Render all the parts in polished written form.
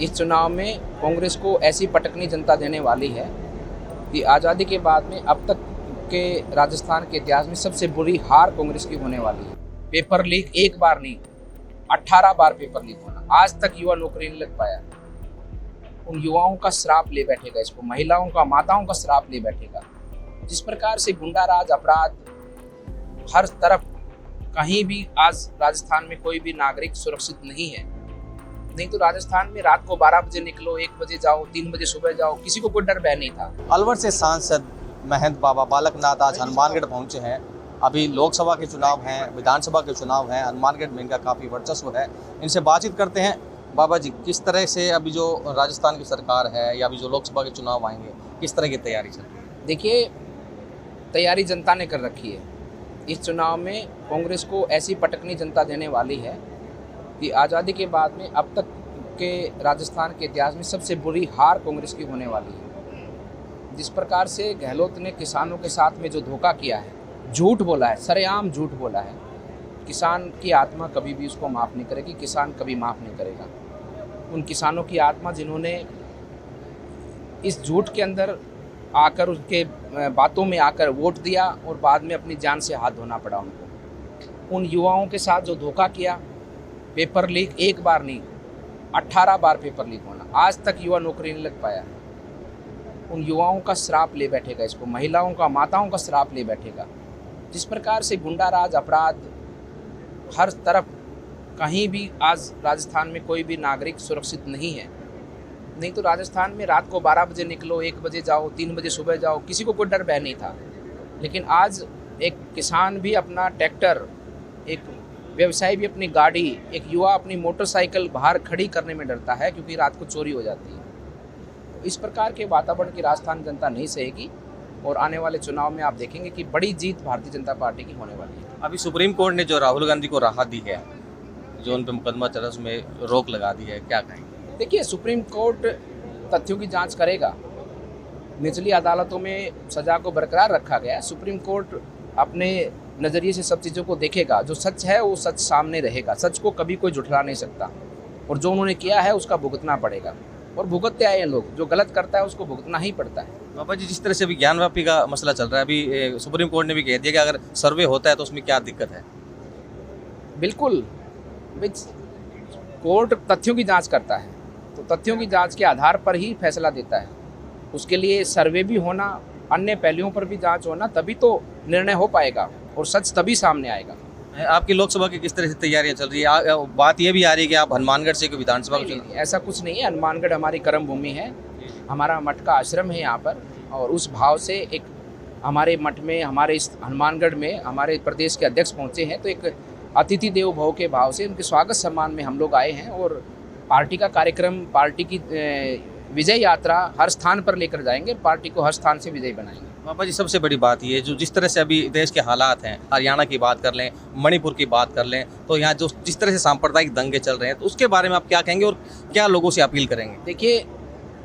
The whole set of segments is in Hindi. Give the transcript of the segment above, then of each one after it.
इस चुनाव में कांग्रेस को ऐसी पटकनी जनता देने वाली है कि आज़ादी के बाद में अब तक के राजस्थान के इतिहास में सबसे बुरी हार कांग्रेस की होने वाली है। पेपर लीक एक बार नहीं, 18 बार पेपर लीक होना, आज तक युवा नौकरी नहीं लग पाया। उन युवाओं का श्राप ले बैठेगा, इसको महिलाओं का, माताओं का श्राप ले बैठेगा। जिस प्रकार से गुंडाराज, अपराध हर तरफ, कहीं भी आज राजस्थान में कोई भी नागरिक सुरक्षित नहीं है। नहीं तो राजस्थान में रात को 12 बजे निकलो, 1 बजे जाओ, 3 बजे सुबह जाओ, किसी को कोई डर भय नहीं था। अलवर से सांसद महंत बाबा बालकनाथ आज हनुमानगढ़ पहुंचे हैं। अभी लोकसभा के चुनाव हैं, विधानसभा के चुनाव हैं, हनुमानगढ़ में इनका काफ़ी वर्चस्व है। इनसे बातचीत करते हैं। बाबा जी, किस तरह से अभी जो राजस्थान की सरकार है या अभी जो लोकसभा के चुनाव आएंगे, किस तरह की तैयारी चल रही है? देखिए, तैयारी जनता ने कर रखी है। इस चुनाव में कांग्रेस को ऐसी पटकनी जनता देने वाली है कि आज़ादी के बाद में अब तक के राजस्थान के इतिहास में सबसे बुरी हार कांग्रेस की होने वाली है। जिस प्रकार से गहलोत ने किसानों के साथ में जो धोखा किया है, झूठ बोला है, सरेआम झूठ बोला है, किसान की आत्मा कभी भी उसको माफ़ नहीं करेगी, किसान कभी माफ़ नहीं करेगा। उन किसानों की आत्मा जिन्होंने इस झूठ के अंदर आकर, उसके बातों में आकर वोट दिया और बाद में अपनी जान से हाथ धोना पड़ा उनको। उन युवाओं के साथ जो धोखा किया, पेपर लीक एक बार नहीं, 18 बार पेपर लीक होना, आज तक युवा नौकरी नहीं लग पाया। उन युवाओं का श्राप ले बैठेगा, इसको महिलाओं का, माताओं का श्राप ले बैठेगा। जिस प्रकार से गुंडाराज, अपराध हर तरफ, कहीं भी आज राजस्थान में कोई भी नागरिक सुरक्षित नहीं है। नहीं तो राजस्थान में रात को 12 बजे निकलो, 1 बजे जाओ, 3 बजे सुबह जाओ, किसी को कोई डर भय नहीं था। लेकिन आज एक किसान भी अपना ट्रैक्टर, एक व्यवसायी भी अपनी गाड़ी, एक युवा अपनी मोटरसाइकिल बाहर खड़ी करने में डरता है क्योंकि रात को चोरी हो जाती है। तो इस प्रकार के वातावरण की राजस्थान जनता नहीं सहेगी और आने वाले चुनाव में आप देखेंगे कि बड़ी जीत भारतीय जनता पार्टी की होने वाली है। अभी सुप्रीम कोर्ट ने जो राहुल गांधी को राहत दी है, जो उन पर मुकदमा चल रहा है, उसमें रोक लगा दी है, क्या कहेंगे? देखिए, सुप्रीम कोर्ट तथ्यों की जांच करेगा। निचली अदालतों में सजा को बरकरार रखा गया है। सुप्रीम कोर्ट अपने नज़रिए से सब चीज़ों को देखेगा। जो सच है वो सच सामने रहेगा, सच को कभी कोई झुठला नहीं सकता। और जो उन्होंने किया है उसका भुगतना पड़ेगा, और भुगतते आए हैं लोग। जो गलत करता है उसको भुगतना ही पड़ता है। बाबा जी, जिस तरह से अभी ज्ञानवापी का मसला चल रहा है, अभी सुप्रीम कोर्ट ने भी कह दिया कि अगर सर्वे होता है तो उसमें क्या दिक्कत है? बिल्कुल, कोर्ट तथ्यों की जांच करता है, तो तथ्यों की जांच के आधार पर ही फैसला देता है। उसके लिए सर्वे भी होना, अन्य पहलुओं पर भी जांच होना, तभी तो निर्णय हो पाएगा और सच तभी सामने आएगा। आपकी लोकसभा की किस तरह से तैयारियां चल रही है? बात यह भी आ रही है कि आप हनुमानगढ़ से विधानसभा को नहीं, ऐसा कुछ नहीं है। हनुमानगढ़ हमारी कर्म भूमि है, हमारा मठ का आश्रम है यहाँ पर, और उस भाव से एक हमारे मठ में, हमारे इस हनुमानगढ़ में हमारे प्रदेश के अध्यक्ष पहुँचे हैं, तो एक अतिथि देवो भव के भाव से उनके स्वागत सम्मान में हम लोग आए हैं। और पार्टी का कार्यक्रम, पार्टी की विजय यात्रा हर स्थान पर लेकर जाएंगे, पार्टी को हर स्थान से विजयी बनाएंगे। बाबा जी, सबसे बड़ी बात ये जो जिस तरह से अभी देश के हालात हैं, हरियाणा की बात कर लें, मणिपुर की बात कर लें, तो यहाँ जो जिस तरह से सांप्रदायिक दंगे चल रहे हैं, तो उसके बारे में आप क्या कहेंगे और क्या लोगों से अपील करेंगे? देखिए,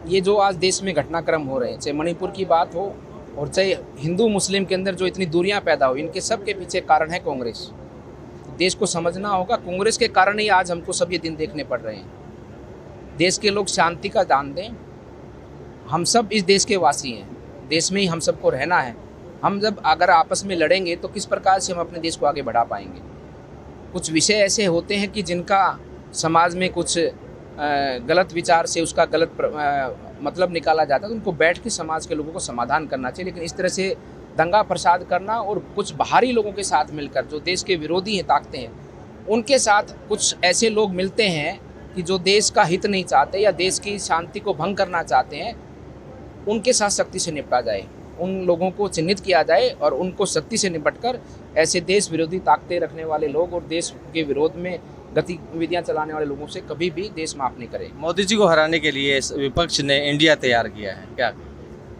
ये जो आज देश में घटनाक्रम हो रहे हैं, चाहे मणिपुर की बात हो और चाहे हिंदू मुस्लिम के अंदर जो इतनी दूरियां पैदा हुई, इनके सब के पीछे कारण है कांग्रेस। देश को समझना होगा, कांग्रेस के कारण ही आज हमको सब ये दिन देखने पड़ रहे हैं। देश के लोग शांति का दान दें। हम सब इस देश के वासी हैं, देश में ही हम सबको रहना है। हम जब अगर आपस में लड़ेंगे तो किस प्रकार से हम अपने देश को आगे बढ़ा पाएंगे? कुछ विषय ऐसे होते हैं कि जिनका समाज में कुछ गलत विचार से उसका गलत मतलब निकाला जाता है, तो उनको बैठ के समाज के लोगों को समाधान करना चाहिए। लेकिन इस तरह से दंगा प्रसाद करना और कुछ बाहरी लोगों के साथ मिलकर, जो देश के विरोधी हैं, ताकतें हैं, उनके साथ कुछ ऐसे लोग मिलते हैं कि जो देश का हित नहीं चाहते या देश की शांति को भंग करना चाहते हैं, उनके साथ सख्ती से निपटा जाए। उन लोगों को चिन्हित किया जाए और उनको सख्ती से निपटकर ऐसे देश विरोधी ताकतें रखने वाले लोग और देश के विरोध में गतिविधियां चलाने वाले लोगों से कभी भी देश माफ नहीं करे। मोदी जी को हराने के लिए विपक्ष ने इंडिया तैयार किया है, क्या?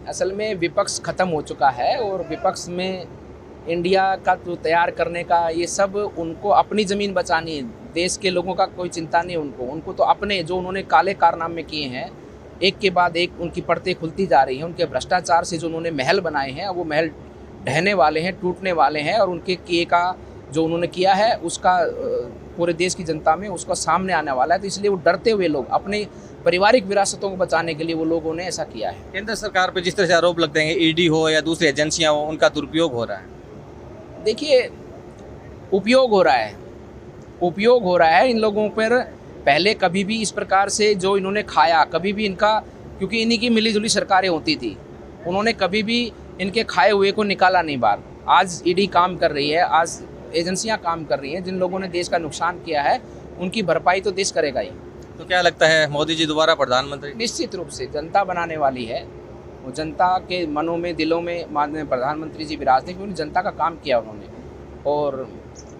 असल में विपक्ष खत्म हो चुका है और विपक्ष में इंडिया का जो तैयार करने का, ये सब उनको अपनी ज़मीन बचानी है। देश के लोगों का कोई चिंता नहीं उनको तो अपने जो उन्होंने काले कारनामे किए हैं, एक के बाद एक उनकी परतें खुलती जा रही हैं। उनके भ्रष्टाचार से जो उन्होंने महल बनाए हैं, वो महल ढहने वाले हैं, टूटने वाले हैं। और उनके किए का जो उन्होंने किया है, उसका पूरे देश की जनता में उसका सामने आने वाला है। तो इसलिए वो डरते हुए लोग अपने पारिवारिक विरासतों को बचाने के लिए वो लोगों ने ऐसा किया है। केंद्र सरकार पे जिस तरह से आरोप लगते हैं, ईडी हो या दूसरी एजेंसियां हो, उनका दुरुपयोग हो रहा है। देखिए, उपयोग हो रहा है इन लोगों पर। पहले कभी भी इस प्रकार से जो इन्होंने खाया, कभी भी इनका, क्योंकि इन्हीं की मिलीजुली सरकारें होती थी, उन्होंने कभी भी इनके खाए हुए को निकाला नहीं बाहर। आज ईडी काम कर रही है, आज एजेंसियां काम कर रही हैं। जिन लोगों ने देश का नुकसान किया है उनकी भरपाई तो देश करेगा ही। तो क्या लगता है, मोदी जी दोबारा प्रधानमंत्री? निश्चित रूप से जनता बनाने वाली है। वो जनता के मनों में, दिलों में माननीय प्रधानमंत्री जी विराजते हैं, क्योंकि जनता का काम किया उन्होंने। और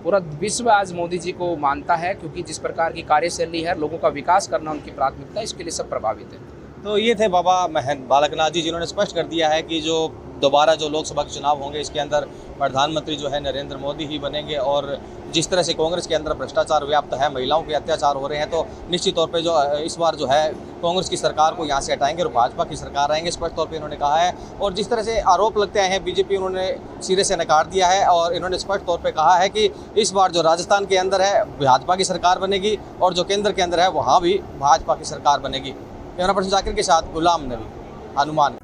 पूरा विश्व आज मोदी जी को मानता है, क्योंकि जिस प्रकार की कार्यशैली है, लोगों का विकास करना उनकी प्राथमिकता है, इसके लिए सब प्रभावित है। तो ये थे बाबा महंत बालकनाथ जी, जिन्होंने स्पष्ट कर दिया है कि जो दोबारा जो लोकसभा के चुनाव होंगे, इसके अंदर प्रधानमंत्री जो है नरेंद्र मोदी ही बनेंगे। और जिस तरह से कांग्रेस के अंदर भ्रष्टाचार व्याप्त है, महिलाओं के अत्याचार हो रहे हैं, तो निश्चित तौर पे जो इस बार जो है कांग्रेस की सरकार को यहाँ से हटाएंगे और भाजपा की सरकार आएंगे, स्पष्ट तौर पे इन्होंने कहा है। और जिस तरह से आरोप लगते हैं बीजेपी, उन्होंने सिरे से नकार दिया है और इन्होंने स्पष्ट तौर पर कहा है कि इस बार जो राजस्थान के अंदर है भाजपा की सरकार बनेगी और जो केंद्र के अंदर है वहाँ भी भाजपा की सरकार बनेगी। कैमरा पर्सन जाकिर के साथ गुलाम नबी, हनुमान।